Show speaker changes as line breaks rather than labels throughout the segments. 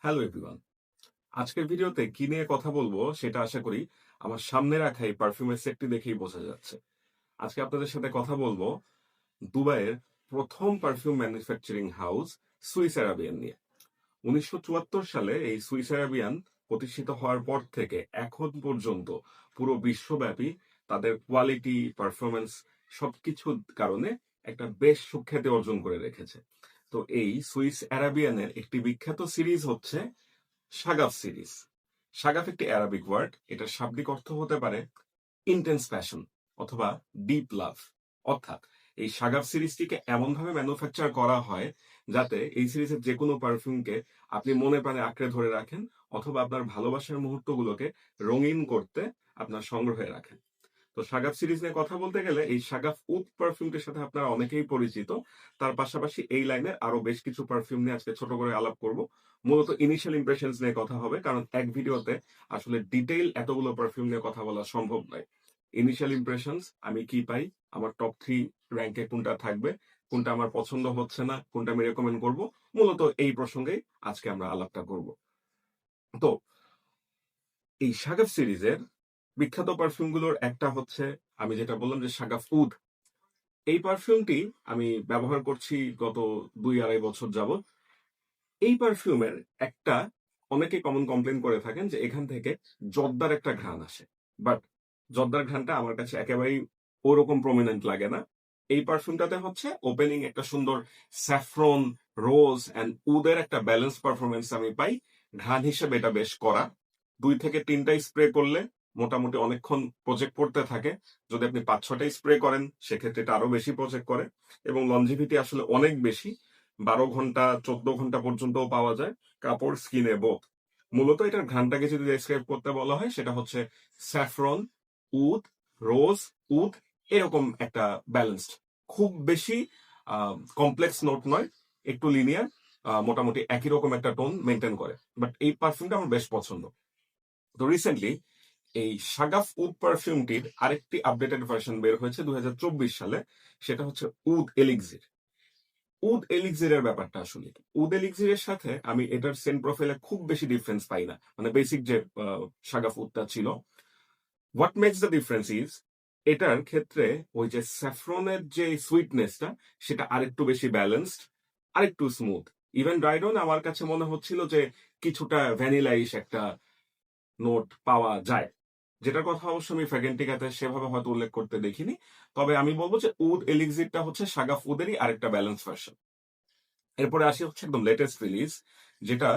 Hello everyone. আজকের ভিডিওতে কি নিয়ে কথা বলবো সেটা আশা করি আমার সামনে রাখা এই পারফিউমের সেটটি দেখেই বোঝা যাচ্ছে। আজকে আপনাদের সাথে কথা বলবো দুবাইয়ের প্রথম perfume manufacturing house Swiss Arabian নিয়ে। 1974 সালে এই সুইস অ্যারাবিয়ান প্রতিষ্ঠিত হওয়ার পর থেকে এখন পর্যন্ত পুরো বিশ্বব্যাপী তাদের কোয়ালিটি, পারফরমেন্স সবকিছুর কারণে একটা বেশ সুখ্যাতি অর্জন করে রেখেছে। তো এই সুইস অ্যারাবিয়ানের একটি বিখ্যাত সিরিজ হচ্ছে সাগাফ সিরিজ। সাগাফ একটি অ্যারাবিক ওয়ার্ড। এটার শাব্দিক অর্থ হতে পারে ইন্টেন্স প্যাশন অথবা ডিপ লাভ। অর্থাৎ এই সাগাফ সিরিজটিকে এমনভাবে ম্যানুফ্যাকচার করা হয় যাতে এই সিরিজের যে কোনো পারফিউমকে আপনি মনে প্রাণে আঁকড়ে ধরে রাখেন অথবা আপনার ভালোবাসার মুহূর্তগুলোকে রঙিন করতে আপনার সংগ্রহে রাখেন। তো সাগাফ সিরিজ নিয়ে কথা বলতে গেলে এই সাগাফ উড পারফিউমটির সাথে আপনারা অনেকেই পরিচিত। তার পাশাপাশি এই লাইনের আরো বেশ কিছু পারফিউম নিয়ে আজকে ছোট করে আলাপ করব। মূলত ইনিশিয়াল ইমপ্রেশনস নিয়ে কথা হবে, কারণ এক ভিডিওতে আসলে ডিটেইল এতগুলো পারফিউম নিয়ে কথা বলা সম্ভব নয়। ইনিশিয়াল ইমপ্রেশনস, আমি কি পাই, আমার টপ 3 র্যাঙ্কে কোনটা থাকবে, কোনটা আমার পছন্দ হচ্ছে না, কোনটা আমি রেকমেন্ড করব, মূলত এই প্রসঙ্গেই আজকে আমরা আলাপটা করব। তো এই সাগাফ সিরিজের বিখ্যাত পারফিউমগুলোর একটা হচ্ছে, আমি যেটা বললাম যে সাগাফ উড। এই পারফিউমটি আমি ব্যবহার করছি গত 2-2.5 বছর যাবত। এই পারফিউমের একটা, অনেকে কমন কমপ্লেন করে থাকেন যে এখান থেকে জর্দার একটা ঘ্রাণ আসে, বাট জর্দার ঘ্রাণটা আমার কাছে একেবারেই ওরকম প্রমিনেন্ট লাগে না। এই পারফিউমটাতে হচ্ছে ওপেনিং একটা সুন্দর স্যাফরন, রোজ অ্যান্ড উদের একটা ব্যালেন্স পারফরমেন্স আমি পাই। ঘ্রাণ হিসেবে এটা বেশ কড়া। 2 থেকে 3টাই স্প্রে করলে মোটামুটি অনেকক্ষণ প্রজেক্ট করতে থাকে। যদি আপনি 5-6টাই স্প্রে করেন সেক্ষেত্রে এটা আরো বেশি প্রজেক্ট করে, এবং লঞ্জিভিটি আসলে অনেক বেশি। 12 ঘন্টা, 14 ঘন্টা পর্যন্তও পাওয়া যায়, কাপড় স্কিনে বোথ। মূলত এটার ঘ্রাণটাকে যদি ডেসক্রাইব করতে বলা হয় সেটা হচ্ছে স্যাফরন, উড, রোজ, উড, এরকম একটা ব্যালেন্সড, খুব বেশি কমপ্লেক্স নোট নয়, একটু লিনিয়ার, মোটামুটি একই রকম একটা টোন মেনটেন করে। বাট এই পারফিউমটা আমার বেশ পছন্দ। তো রিসেন্টলি এই সাগাফ উড পারফিউমটির আরেকটি আপডেটেড ভার্সন বের হয়েছে 2024 সালে। সেটা হচ্ছে উড এলিক্সির। উড এলিক্সিরের ব্যাপারটা আসলে কি, উড এলিক্সিরের সাথে আমি এটার সেন্ট প্রোফাইলে খুব বেশি ডিফারেন্স পাই না, মানে বেসিক যে সাগাফ উডটা ছিল। What makes the difference is, এটার ক্ষেত্রে ওই যে স্যাফরনের যে সুইটনেসটা সেটা আরেকটু বেশি ব্যালেন্সড, আরেকটু স্মুথ। ইভেন ড্রাইডন আমার কাছে মনে হচ্ছিল যে কিছুটা ভ্যানিলাইশ একটা নোট পাওয়া যায়, যেটার কথা অবশ্য আমি ফ্র্যাগেন্টিকাতে সেভাবে হয়তো উল্লেখ করতে দেখিনি। তবে আমি বলবো যে উড এলিক্সিরটা হচ্ছে সাগাফ উদেরই আরেকটা ব্যালেন্স ভার্সন। এরপরে আসি হচ্ছে একদম লেটেস্ট রিলিজ, যেটা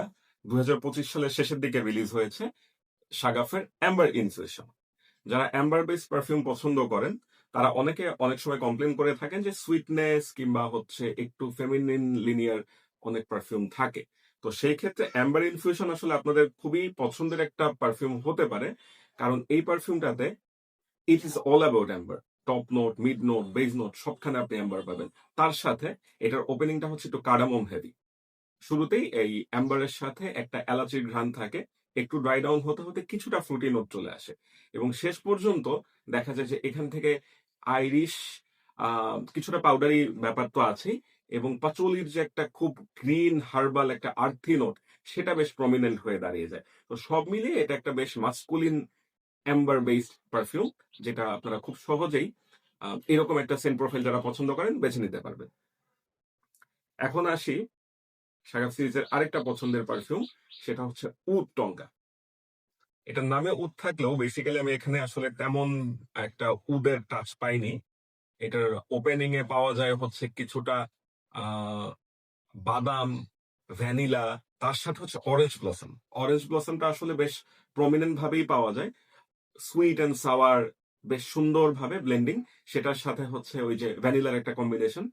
2025 সালের শেষের দিকে রিলিজ হয়েছে, সাগাফের অ্যাম্বার ইনফিউশন। যারা অ্যাম্বার বেস পারফিউম পছন্দ করেন তারা অনেকে অনেক সময় কমপ্লেন করে থাকেন যে সুইটনেস কিংবা হচ্ছে একটু ফেমিনিন লিনিয়ার অনেক পারফিউম থাকে। তো সেই ক্ষেত্রে অ্যাম্বার ইনফিউশন আসলে আপনাদের খুবই পছন্দের একটা পারফিউম হতে পারে, কারণ এই পারফিউমটাতে it is all about amber. Top note, mid note, base note সবখানে আপনি অ্যাম্বার পাবেন। তার সাথে এটার ওপেনিংটা হচ্ছে একটু কার্ডামম হেভি। শুরুতেই এই অ্যাম্বারের সাথে একটা এলাচির ঘ্রাণ থাকে, একটু ড্রাই ডাউন হতে হতে কিছুটা ফ্রুটি নোট চলে আসে, এবং শেষ পর্যন্ত দেখা যায় যে এখান থেকে আইরিশ, কিছুটা পাউডারি ব্যাপার তো আছেই, এবং পাচলির যে একটা খুব গ্রিন হার্বাল একটা আর্থি নোট সেটা বেশ প্রমিনেন্ট হয়ে দাঁড়িয়ে যায়। তো সব মিলিয়ে এটা একটা বেশ মাস্কুলিন অ্যাম্বার বেসড পারফিউম, যেটা আপনারা খুব সহজেই এরকম একটা সেন্ট প্রোফাইল যারা পছন্দ করেন বেছে নিতে পারবেন। এখন আসি সাগাফ সিরিজের আরেকটা পছন্দের পারফিউম, সেটা হচ্ছে উড টঙ্কা। এটার নামে উড থাকলেও বেসিক্যালি আমি এখানে আসলে তেমন একটা উডের টাচ পাইনি। এটার ওপেনিং এ পাওয়া যায় হচ্ছে কিছুটা আহ বাদাম, ভ্যানিলা, তার সাথে হচ্ছে অরেঞ্জ ব্লসম। অরেঞ্জ ব্লসমটা আসলে বেশ প্রমিনেন্ট ভাবেই পাওয়া যায়, সুইট অ্যান্ড সাওয়ার, বেশ সুন্দর ভাবে ব্লেন্ডিং। সেটার সাথে হচ্ছে ওই যে ভ্যানিলার একটা কম্বিনেশন।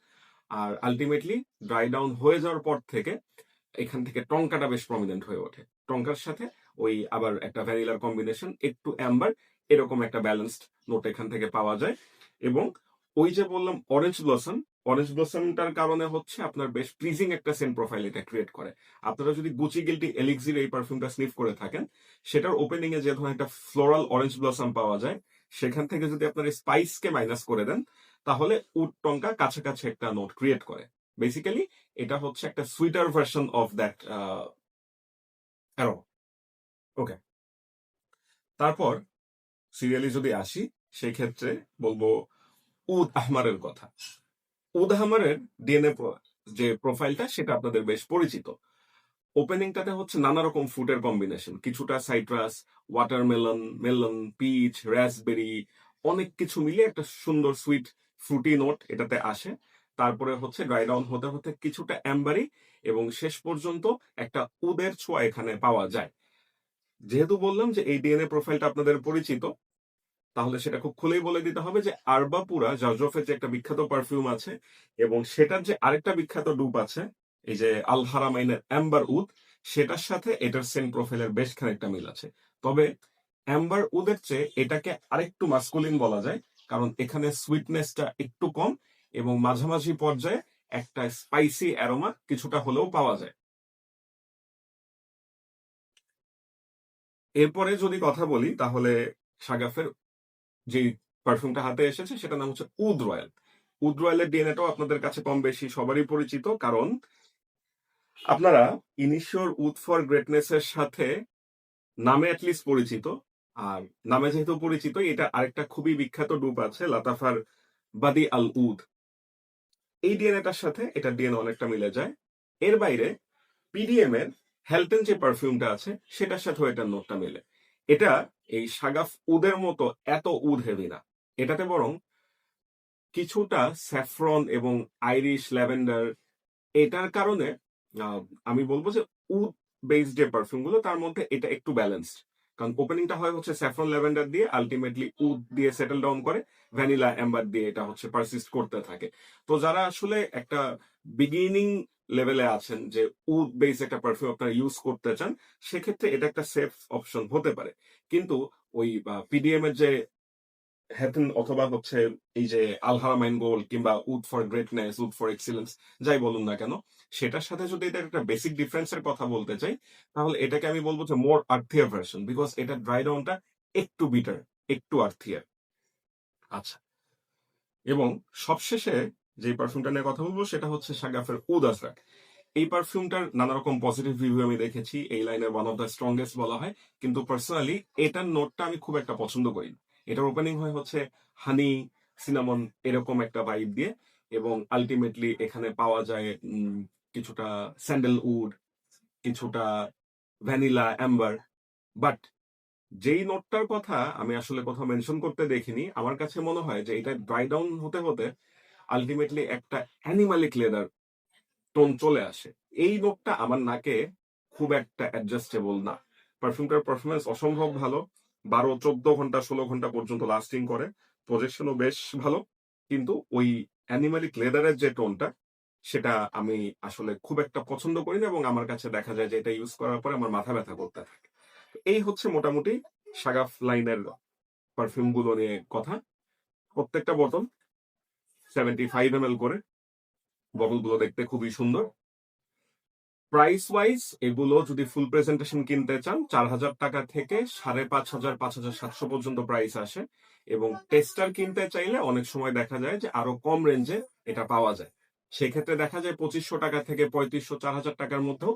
আর আলটিমেটলি ড্রাই ডাউন হয়ে যাওয়ার পর থেকে এখান থেকে টঙ্কাটা বেশ প্রমিনেন্ট হয়ে ওঠে। টঙ্কার সাথে ওই আবার একটা ভ্যানিলার কম্বিনেশন, একটু অ্যাম্বার, এরকম একটা ব্যালেন্সড নোট এখান থেকে পাওয়া যায়। এবং ওই যে বললাম অরেঞ্জ ব্লসম, অরেঞ্জ ব্লসমটার কারণে হচ্ছে আপনার বেশ প্লিজিং একটা সেন্ট প্রোফাইল এটা ক্রিয়েট করে। আপনারা যদি গুচি গিল্টি এলিক্সির এই পারফিউমটা স্নিফ করে থাকেন, সেটার ওপেনিং এ যে ধরনের একটা ফ্লোরাল অরেঞ্জ ব্লসম পাওয়া যায়, সেখান থেকে যদি আপনার স্পাইসকে মাইনাস করে দেন তাহলে উড টঙ্কা কাছাকাছি একটা নোট ক্রিয়েট করে। বেসিক্যালি এটা হচ্ছে একটা sweeter version of that aroma. Okay, তারপর সিরিয়ালি যদি আসি, সেই ক্ষেত্রে বলবো উদ আহমারের কথা। উদ আহমারের ডিএনএ যে প্রোফাইলটা সেটা আপনাদের বেশ পরিচিত। ওপেনিংটাতে হচ্ছে নানা রকম ফুডের কম্বিনেশন, কিছুটা citrus, watermelon, melon, peach, raspberry, অনেক কিছু মিলিয়ে একটা সুন্দর সুইট ফ্রুটি নোট এটাতে আসে। তারপরে হচ্ছে ড্রাই ডাউন হতে হতে কিছুটা অ্যাম্বারি, এবং শেষ পর্যন্ত একটা উদের ছোঁয়া এখানে পাওয়া যায়। যেহেতু বললাম যে এই ডিএনএ প্রোফাইলটা আপনাদের পরিচিত, তাহলে সেটা খুব খুলেই বলে দিতে হবে যে আরবাপুরা জাজফের যে একটা বিখ্যাত পারফিউম আছে, এবং সেটার যে আরেকটা বিখ্যাত ডুপ আছে, এই যে আল হারামাইনের অ্যাম্বার উদ, সেটার সাথে এটার সেম প্রোফাইলের বেশ খানিকটা মিল আছে। তবে অ্যাম্বার উদের চেয়ে এটাকে আরেকটু মাস্কুলিন বলা যায়, কারণ এখানে সুইটনেসটা একটু কম, এবং মাঝামাঝি পর্যায়ে একটা স্পাইসি অ্যারোমা কিছুটা হলেও পাওয়া যায়। এরপরে যদি কথা বলি, তাহলে সাগাফের যে পারফিউমটা হাতে এসেছে সেটার নাম হচ্ছে উড রয়্যাল। উড রয়্যালের ডিএনএটাও আপনাদের কাছে কম বেশি সবারই পরিচিত, কারণ আপনারা ইনিশিওর উড ফর গ্রেটনেস এর সাথে নামে অ্যাটলিস্ট পরিচিত। আর নামে যেহেতু পরিচিত, এটা আরেকটা খুবই বিখ্যাত ডুপ আছে, লাতাফার বাদি আল উদ। এই ডিএনএটার সাথে এটা ডিএনএ অনেকটা মিলে যায়। এর বাইরে পিডিএম এর হেলটেন যে পারফিউমটা আছে সেটার সাথেও এটার নোটটা মেলে। এটা এই সাগাফ উদের মতো এত উদ হেভি না, এটাতে বরং কিছুটা স্যাফরন এবং আইরিশ ল্যাভেন্ডার, এটার কারণে আহ, আমি বলবো যে উড বেসড যে পারফিউম গুলো তার মধ্যে এটা একটু ব্যালেন্সড। কারণ ওপেনিংটা হয় হচ্ছে স্যাফরন ল্যাভেন্ডার দিয়ে, আলটিমেটলি উড দিয়ে সেটেল ডাউন করে, ভ্যানিলা এম্বার দিয়ে এটা হচ্ছে পারসিস্ট করতে থাকে। তো যারা আসলে একটা বিগিনিং লেভেলে আছেন, যে উড বেস একটা পারফিউম আপনারা ইউজ করতে চান, সেক্ষেত্রে এটা একটা সেফ অপশন হতে পারে। কিন্তু ওই পিডিএম এর যে হ্যাথেন অথবা হচ্ছে এই যে আলহারামাইন গোল্ড কিংবা would for greatness, would for excellence, যাই বলুন না কেন, সেটার সাথে যদি এটা একটা বেসিক ডিফারেন্সের কথা বলতে চাই, তাহলে এটাকে আমি বলবো যে মোর আর্থিয়ার ভার্সন, বিকজ এটা ড্রাই ডাউনটা একটু বিটার, একটু আর্থিয়ার। আচ্ছা, এবং সবশেষে যে পারফিউমটা নিয়ে কথা বলবো সেটা হচ্ছে সাগাফের উদ আসরাক। এই পারফিউমটার নানা রকম পজিটিভ রিভিউ আমি দেখেছি, এই লাইনের ওয়ান অফ দ্য স্ট্রংগেস্ট বলা হয়, কিন্তু পার্সোনালি এটার নোটটা আমি খুব একটা পছন্দ করি না। এটার ওপেনিং হয় হচ্ছে হানি, সিনামন, এরকম একটা ভাইব দিয়ে, এবং আলটিমেটলি এখানে পাওয়া যায় কিছুটা স্যান্ডেলউড, কিছুটা ভ্যানিলা অ্যাম্বার। বাট যেই নোটটার কথা আমি আসলে কোথাও মেনশন করতে দেখিনি, আমার কাছে মনে হয় যে এটা ড্রাই ডাউন হতে হতে আলটিমেটলি একটা অ্যানিমালিক লেদার টোন চলে আসে। এই নোটটা আমার নাকে খুব একটা অ্যাডজাস্টেবল না। পারফিউমটার পারফরমেন্স অসম্ভব ভালো, 12, 14 ঘন্টা, 16 ঘন্টা পর্যন্ত লাস্টিং করে, প্রজেকশনও বেশ ভালো, কিন্তু ওই অ্যানিমালিক লেদারের যে টোনটা, সেটা আমি আসলে খুব একটা পছন্দ করি না, এবং আমার কাছে দেখা যায় যে এটা ইউজ করার পরে আমার মাথা ব্যথা করতে থাকে। এই হচ্ছে মোটামুটি সাগাফ লাইনের পারফিউম গুলো নিয়ে কথা। প্রত্যেকটা বোতল 75 ml করে, বোতলগুলো দেখতে খুবই সুন্দর। প্রাইস ওয়াইজ এগুলো যদি ফুল প্রেজেন্টেশন কিনতে চান, 4,000 টাকা থেকে 5,500, 5,700 পর্যন্ত প্রাইস আসে, এবং টেস্টার কিনতে চাইলে অনেক সময় দেখা যায় যে আরো কম রেঞ্জে এটা পাওয়া যায়। সেক্ষেত্রে দেখা যায় 2,500 টাকা থেকে 3,500, 4,000 টাকার মধ্যেও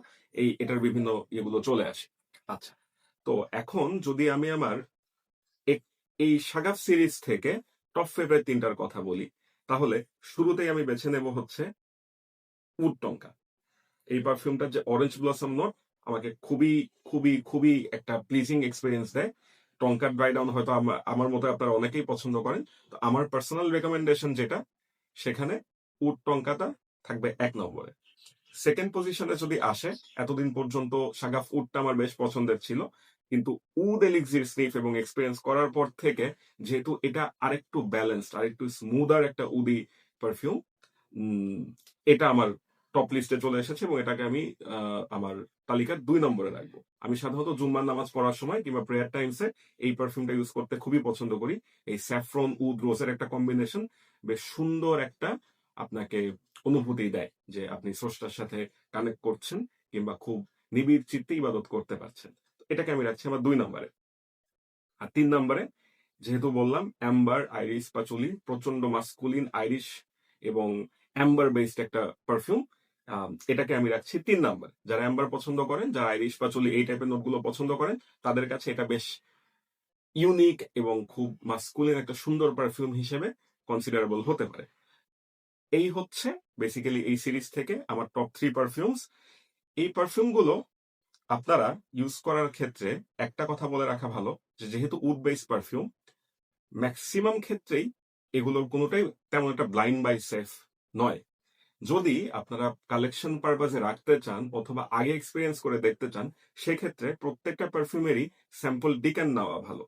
এটার বিভিন্ন ইয়েগুলো চলে আসে। আচ্ছা, তো এখন যদি আমি আমার এই সাগাফ সিরিজ থেকে টপ ফেভারিট তিনটার কথা বলি, তাহলে শুরুতেই আমি বেছে নেব হচ্ছে উড টঙ্কা। এই পারফিউমটার যে অরেঞ্জ ব্লসম নোট আমাকে খুবই খুবই খুবই একটা প্লিজিং এক্সপিরিয়েন্স দেয়। টঙ্কার ড্রাই ডাউন হয়তো আমার মতো আপনারা অনেকেই পছন্দ করেন, তো আমার পার্সোনাল রেকমেন্ডেশন যেটা, সেখানে উড টঙ্কাটা থাকবে 1 নম্বরে। সেকেন্ড পজিশনে যদি আসে, এতদিন পর্যন্ত সাগাফ উডটা আমার বেশ পছন্দের ছিল, কিন্তু উড এলিক্সির স্নিফ এবং এক্সপিরিয়েন্স করার পর থেকে, যেহেতু এটা আরেকটু ব্যালেন্সড, আরেকটু স্মুদার একটা উদি পারফিউম, এটা আমার টপ লিস্টে চলে এসেছে, এবং এটাকে আমি আমার তালিকার 2 নম্বরে রাখবো। আমি সাধারণত জুম্মার নামাজ পড়ার সময় কিংবা প্রেয়ার টাইমসে এই পারফিউমটা ইউজ করতে খুবই পছন্দ করি। এই স্যাফরন উড রোজের একটা কম্বিনেশন বেশ সুন্দর একটা আপনাকে অনুভূতি দেয় যে আপনি স্রষ্টার সাথে কানেক্ট করছেন, কিংবা খুব নিবিড় চিত্তে ইবাদত করতে পারছেন। এটাকে আমি রাখছি আমার 2 নম্বরে। আর 3 নম্বরে, যেহেতু বললাম অ্যাম্বার আইরিশ পাচুলি, প্রচন্ড মাস্কুলিন আইরিশ এবং অ্যাম্বার বেসড একটা পারফিউম, এটাকে আমি রাখছি ৩ নাম্বার। যারা অ্যাম্বার পছন্দ করেন, যারা আইরিশ পাচলি এই টাইপের নোটগুলো পছন্দ করেন, তাদের কাছে এটা বেশ ইউনিক এবং খুব মাস্কুলিন একটা সুন্দর পারফিউম হিসেবে কনসিডারেবল হতে পারে। এই হচ্ছে বেসিক্যালি এই সিরিজ থেকে আমার টপ 3 পারফিউমস। এই পারফিউমগুলো আপনারা ইউজ করার ক্ষেত্রে একটা কথা বলে রাখা ভালো যে যেহেতু উড বেস পারফিউম, ম্যাক্সিমাম ক্ষেত্রেই এগুলোর কোনোটাই তেমন একটা ব্লাইন্ড বাই সেফ নয়। যদি আপনারা কালেকশন পারপাজে রাখতে চান অথবা আগে এক্সপিরিয়েন্স করে দেখতে চান, সেক্ষেত্রে প্রত্যেকটা পারফিউমেরই স্যাম্পল ডিক্যান্ট নেওয়া ভালো।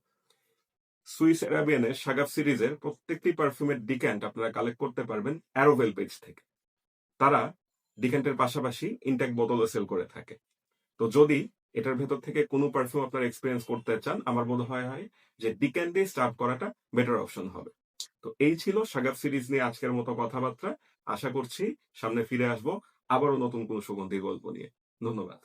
সুইস অ্যারাবিয়ানের সাগাফ সিরিজের প্রত্যেকটি পারফিউমের ডিক্যান্ট আপনারা কালেক্ট করতে পারবেন অ্যারোভেল পেজ থেকে। তারা ডিক্যান্টের পাশাপাশি ইনটেক বোতলও সেল করে থাকে। তো যদি এটার ভেতর থেকে কোনো পারফিউম আপনারা এক্সপিরিয়েন্স করতে চান, আমার মনে হয় যে ডিক্যান্টে স্টার্ট করাটা বেটার অপশন হবে। তো এই ছিল সাগাফ সিরিজ নিয়ে আজকের মতো কথাবার্তা। আশা করছি সামনে ফিরে আসবো আবারও নতুন কোনো সুগন্ধি গল্প নিয়ে। ধন্যবাদ।